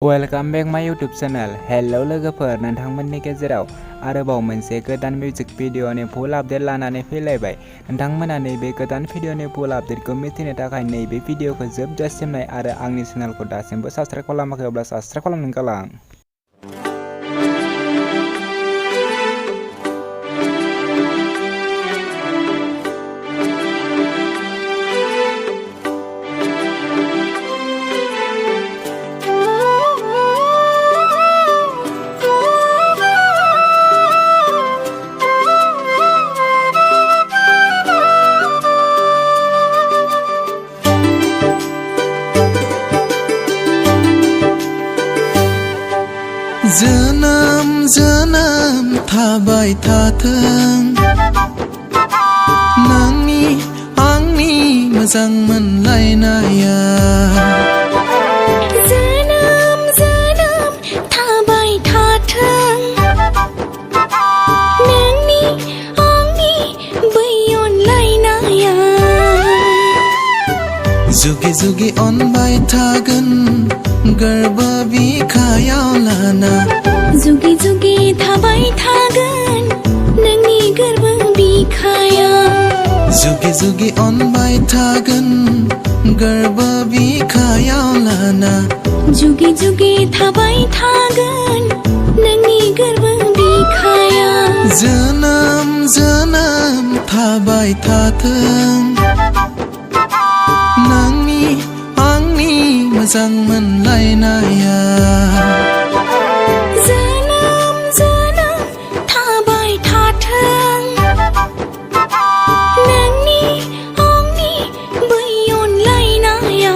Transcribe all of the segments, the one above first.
Welcome बेक माय YouTube channel. Hello लोगोफोर, नोंथांमोननि गेजेराव आरोबाव मोनसे गोदान मिउजिक भिडिअनि फुल आपडेट लानानै फैलायबाय। नोंथांमोना नैबे गोदान भिडिअनि फुल आपडेटखौ मिथिनो थाखाय नैबे भिडिअखौ जोबजासिम नाय आरो आंनि चेनेलखौ दासिमबो साबस्क्राइब खालामाखै अब्ला साबस्क्राइब खालामनानै गालां। जोनोम जोनोम थाबाय थाथों नोंनि आंनि मोजां मोनलायनाया। जोनोम जोनोम थाबाय थाथों नोंनि आंनि बै अनलायनाया। जुगे जुगे अनबाय थागोन गोरबो बिखायाव लाना। जुगे जुगे थाबाय थागोन नोंनि गोरबो बिखायाव। जुगे जुगे अनबाय थागोन गोरबो बिखायाव लाना। जुगे जुगे थाबाय थागोन नोंनि गोरबो बिखायाव। जोनोम जोनोम थाबाय थाथों नोंनि आंनि मोजां मोनलायनाया। जोनोम जोनोम थाबाय थाथों नोंनि आंनि बै अनलायनाया।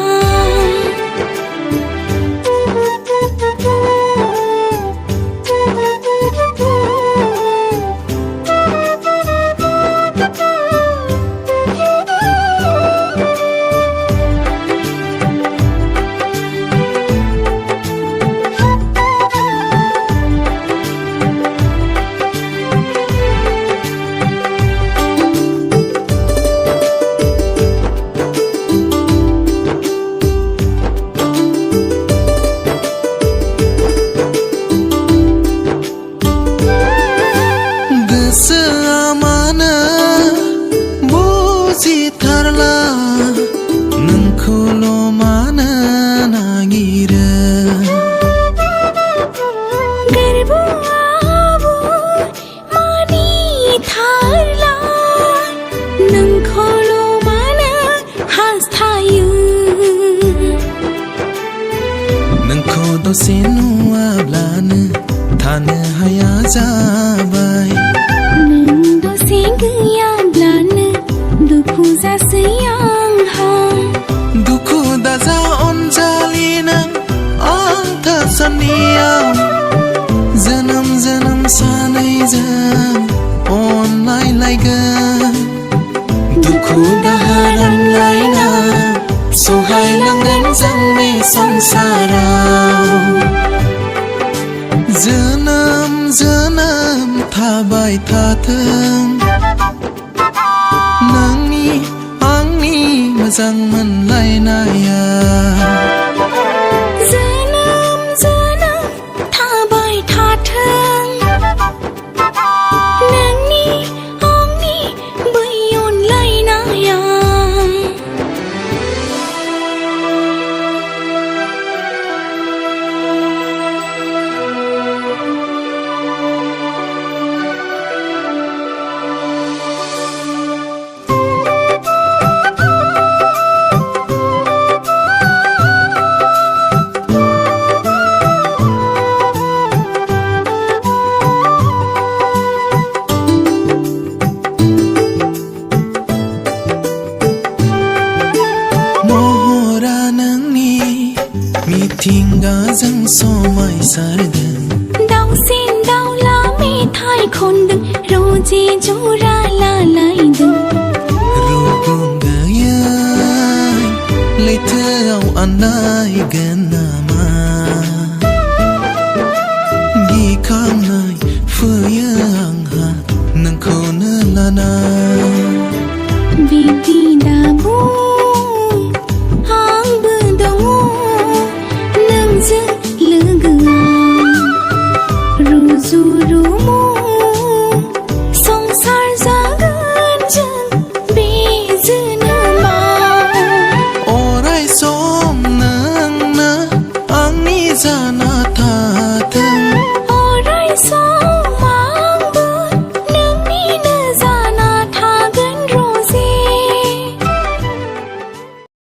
गोसोआ मानो बुजिथारला नोंखौल' मानो नागिरो। गोरबोआबो मानिथारला नोंखौल' मानो हास्थायो। नोंखौ दसे नुवाब्लानो थानो हाया जाबाय। नों दसे गैयाब्लानो दुखु जासै आंहा। दुखु दाजा अनजालि नों आं थासान्दियाव। जोनोम जोनोम सानैजों अनलायलायगोन। दुखु दाहा रानलायना सहायलांगोन जों बे संसाराव। जोनोम जोनोम थाबाय थाथों नोंनि आंनि मोजां मोनलायनाया। जोनोम जोनोम थाबाय थाथों नोंनि आंनि बै अनलायनाया। महरा नोंनि मिथिंगाजों समायसारदों। दाउसिन दाउला मेथाइ खनदों रजे जरा लालायदों। रुगुं गैयै लैथोआव आन्दायगोन नामा गिखां